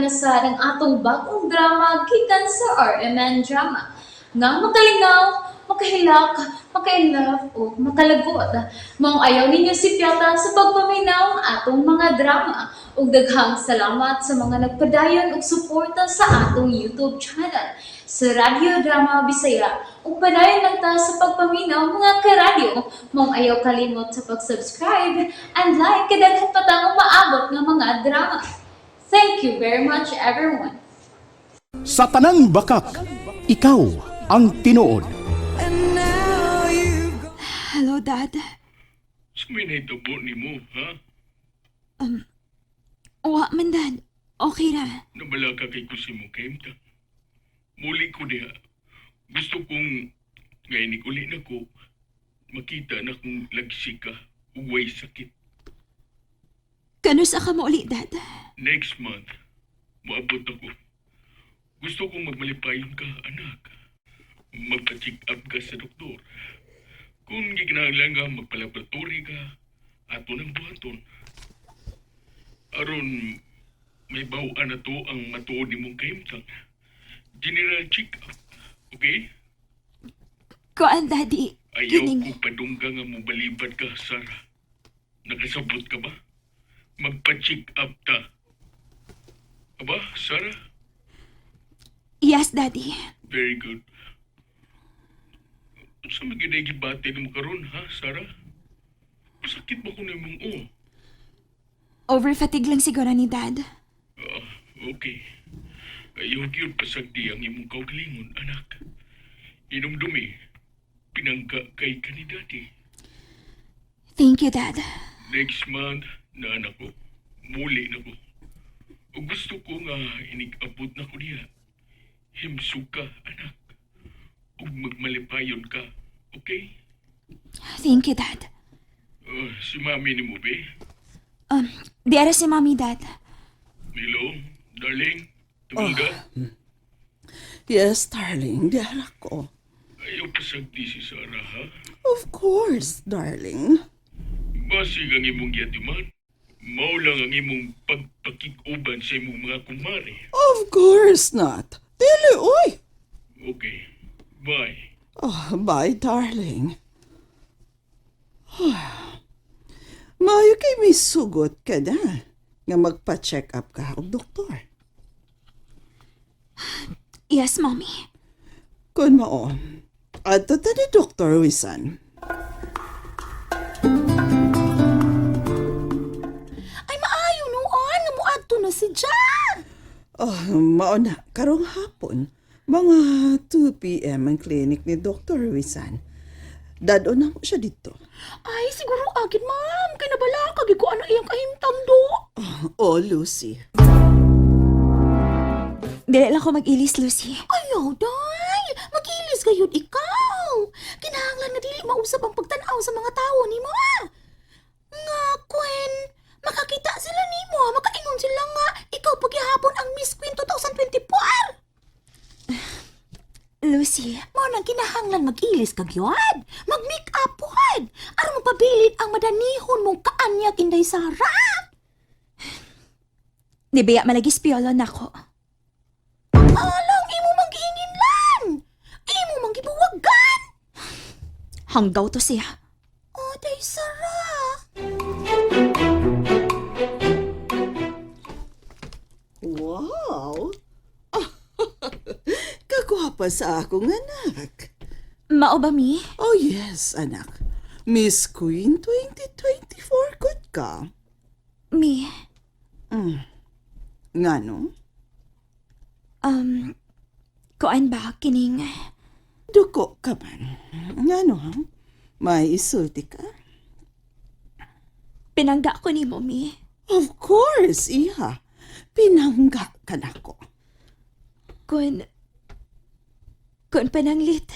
na sa ng atong bagong drama gikan sa RMN Drama nga makalingaw, makahilak, maka-inlove o makalagod. Maong ayaw ninyo si Piata sa pagpaminaw ang atong mga drama ug daghang salamat sa mga nagpadayon ug suporta sa atong YouTube channel sa Radio Drama Bisaya ug padayon lang ta sa pagpaminaw mga karadyo. Maong ayaw kalimot sa pag-subscribe and like kadaghan pa tang maabot nga mga drama. Thank you very much everyone. Sa tanang bakak, ikaw ang tinuod. Hello, Dad. Sumay na itabo ni mo, ha? Wa man, Dad. Okay na. Nabala ka kay kusi mo, Kemta. Muli ko diha. Gusto kong ngayon uli na ko makita na kung lagsi ka uway sakit. Kanusa ka mo ulit, Dad? Next month, maabot ako. Gusto kong magmalipayon ka, anak. Magpa-check up ka sa doktor. Kung gikinahanglan magpalaboratory ka, ato ng buhaton. Aron, may bawaan na to ang matuod ni mong kaimtang. General check-up, okay? Kuan, Daddy. Ayaw Kining... ko padungga nga mo balibad ka, Sarah. Nakasabot ka ba? Magpa-check up ta. Aba, Sarah? Yes, Daddy. Very good. Sa maginay gibate mo karon ha, Sarah? Masakit ba ko na mong Overfatigue lang siguro ni Dad. Okay. Ayaw yun pasagdi ang imong kaugalingon, anak. Inumdumi, pinangga kay kanidati. Thank you, Dad. Next month, na anak ko, muli na ko. O gusto ko nga inig-abot na ko niya. Himsug ka, anak. O magmalipayon ka, okay? Thank you, Dad. Si mami ni mo, be? Diara si Mommy, Dad. Milo, darling, tumangga. Yes, darling. Diyara ko. Ayaw pasagdi si Sarah, ha? Of course, darling. Basig ang imong yatiman. Mao lang ang imong pagpakikuban sa imong mga kumare. Of course not. Dili, oy. Okay, bye. Oh, bye, darling. Mayo kay may sugot ka na nga magpa-check up ka og doktor. Yes, Mommy. Kun mao, adto ta ni Dr. Wisan. Ay, maayo noon. Nga muadto na si Jan. Oh, mao na, karong hapon, mga 2 p.m. ang clinic ni Dr. Wisan. Dado na mo siya dito. Ay, siguro agad, ma'am. Kaya nabala kagi ko ano iyang kahimtang do. Oh, Lucy. Dili lang ko mag-ilis, Lucy. Ayaw, day. Mag-ilis gayud ikaw. Kinahanglan nga dili mausap ang pagtanaw sa mga tao ni mo, ha? Nga, Gwen. Makakita sila ni mo, ha? Makaingon sila nga. Ikaw paghihapon ang Miss Queen 2024. Lucy, Mo nang kinahanglan mag-ilis kag yun. Mag-make up pod. Aron mapabilid ang madanihon mong kaanyag inday Sarah. di biya malagis piolo na ko. Alang imo manggihinginlan. Imo manggibuwagan. Hanggaw to siya. O, day Sarah. Wow! Kagwapa sa akong anak. Mao ba, Mi? Oh yes, anak. Miss Queen 2024, good ka. Mi, Nga no? kuan ba kining... Duko ka man. Nga no, ha? May isulti ka? Pinangga ko ni mo, Mi. Of course, iha. Pinangga ka na ko. Kun pananglit.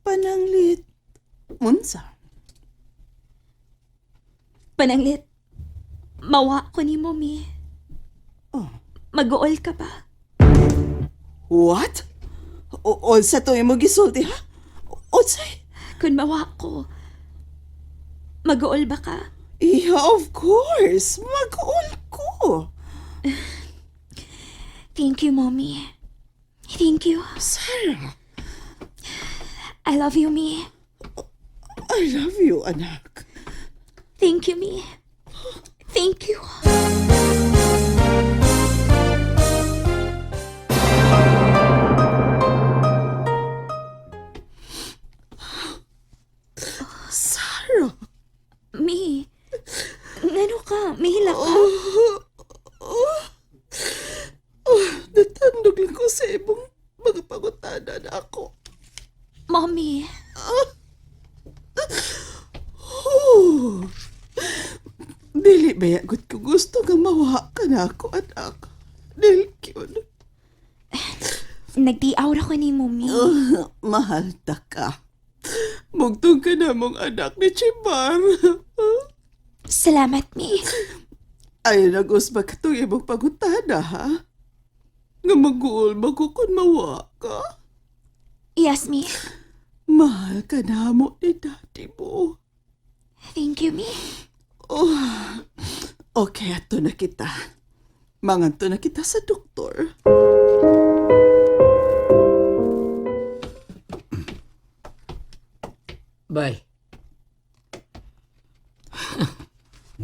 Pananglit. Unsa? Pananglit. Mawa ko ni mo, Mi. Oh. Mag-uol ka ba? What? O sa to mo gisulti, ha? O say? Kun mawa ko, mag-uol ba ka? Yeah, of course. Mag-all ko. Thank you, Mommy. Thank you. Sarah, I love you, me. I love you, anak. Thank you, me. Thank you. Sarah. Me. Ngano ka? Mihila ka? Natandog lang ko sa ibong mga pangutada na ako. Mommy. Oh, dili ba yagot ko gusto nga mawa ka na ako, anak. Dili yun. Nagtiaw ra ko ni Mommy. Mahal ta ka. Mugtong ka na mong anak ni Chimar. Salamat, me. Ay, nag-usba ka itong ibang pangutada, ha? Nga mag-uol mo ko kung mawa ka. Yes, me. Mahal ka na mo ni daddy mo. Thank you, me. Oh, okay, ato na kita. Manganto na kita sa doktor. Bay,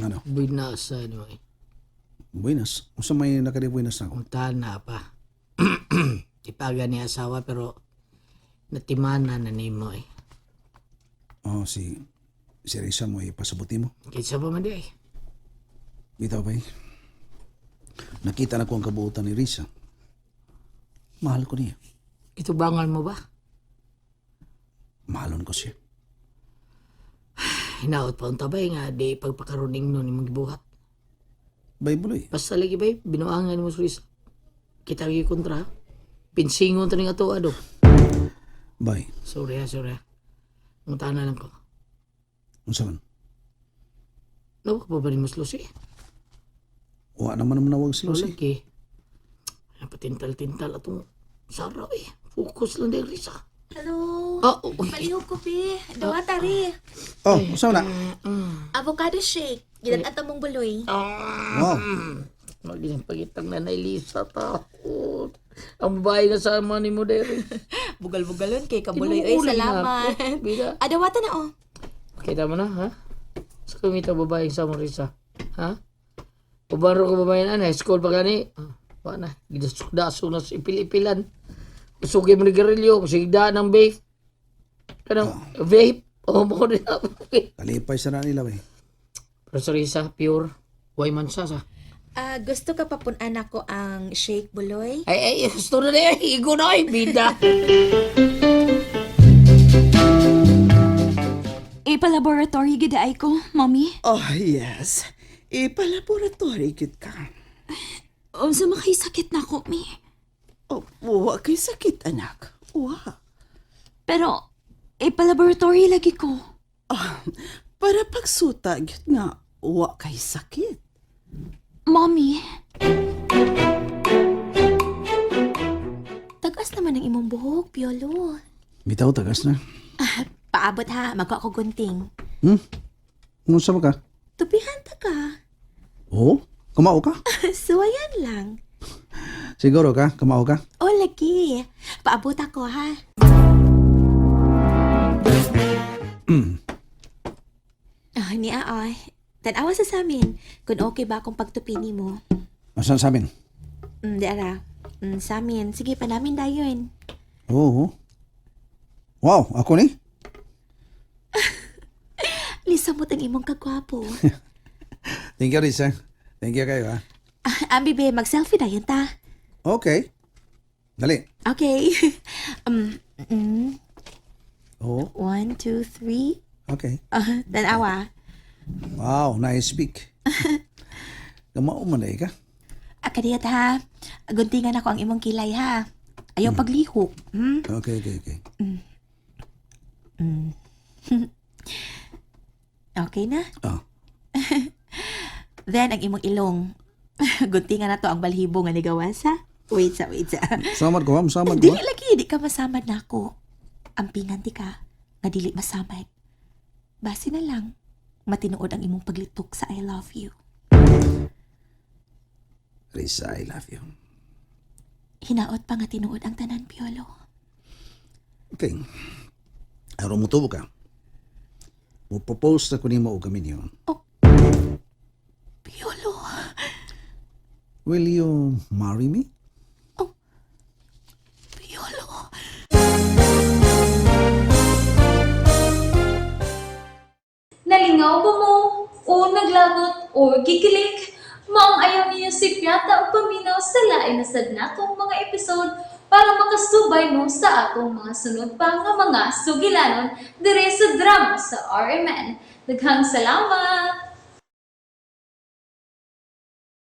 Ano? binasa mo eh. Buenas. Unsa may nakadibuenas na ako? Puntahan na pa. Ipaga ni asawa pero natimana na ni mo eh. Oh, si Risa mo ipasabuti mo. Kitsa pa man di eh. Bitaw ba Nakita na ko ang kabuutan ni Risa. Mahal ko niya. Itubangan mo ba? Mahalon ko siya. Hinaot pa unta bay nga di pagpakaruning nun imong gibuhat. Baybuloy. Basta lagi bay, binuangan mo sa Risa. Kita lagi kontra. Pinsingon to ning ato ado. Bay. Sorry ha, sorry ha. Muntahan na lang ko. Unsa man? Nawak pa ba ni Mas Lucy? Wa naman nawag si Lucy. Lagi. Patintal-tintal atong Sara eh. Focus lang din Risa. Hello. Uy. Palihog ko, Pi. Dawa tari. Oh, unsa na? Avocado shake. Gidan at mong buloy. Wow. Magiging pagitang na Lisa takot. Ang babae na sama ni mo dere. Bugal-bugalon kay kabuloy. Ay, Tinuuli na salamat. ako. Bida. Adawata na, oh. Kita mo na, ha? Sa kumita babae sa Marisa. Ha? Ubaro ko babae na, school pa gani. Wa na, gidasok-dasok na sa ipil-ipilan. Usugin mo ni Garillo, sigda ng vape. Kanang vape. Mo din ako. Kalipay sa na nila bay. Pero sa Risa, pure. Way man siya sa. Gusto ka papunan ako ang shake buloy? Ay, gusto na na yan. Igo na ay, bida. Ipa-laboratory gidaay ko, Mommy. Oh, yes. Ipalaboratory kit ka. Unsa makisakit na ko, me. Oh, wa kay sakit, anak. Wa. Pero, ipa-laboratory lagi ko. Para pagsuta, gyud nga, wa kay sakit. Mommy. Tagas naman ang imong buhok, Piolo. Bitaw tagas na. Paabot ha, magwa ko gunting. Unsa ba ka? Tupihan ta ka. Oh, kamao ka? Suwayan lang. Siguro ka? Kamao ka? O, lagi. Paabot ako, ha? Niya, tanawa sa samin. Kung okay ba akong pagtupini mo. Asan sa amin? Di ara. Samin. Sige pa namin dayon. Oo. Wow, ako ni? Lisa mo ang imong kagwapo. Thank you, Risa. Thank you kayo, ha? Ambi, be, mag-selfie dayon ta. Okay. Dali. Okay. Oo. 1, 2, 3. Okay. Tanawa. Wow, nice speak. Kamao man ka? Akadiyat ha. Guntingan ako ang imong kilay ha. Ayaw paglihok. Okay. Okay na? Oh. Then, ang imong ilong. Guntingan na to ang balhibo nga nigawas ha. Wait sa. Samad ko, ha? Samad ko, Dili ha? lagi, di ka masamad na ako. Ang pinganti ka, nga dili masamad. Basi na lang, matinuod ang imong paglitok sa I love you. Risa, I love you. Hinaot pa nga tinuod ang tanan, Piolo. Okay. Araw mo tubo ka. Mo-propose na ko nimo og kami niyo. Piolo, Will you marry me? Piolo. Nalingaw ba mo? O naglagot? O gikilik? Maong ayaw niyo si Piata o paminaw sa lain na sad natong mga episode para makasubay mo sa atong mga sunod pa nga mga sugilanon dire sa drama sa RMN. Daghang salamat!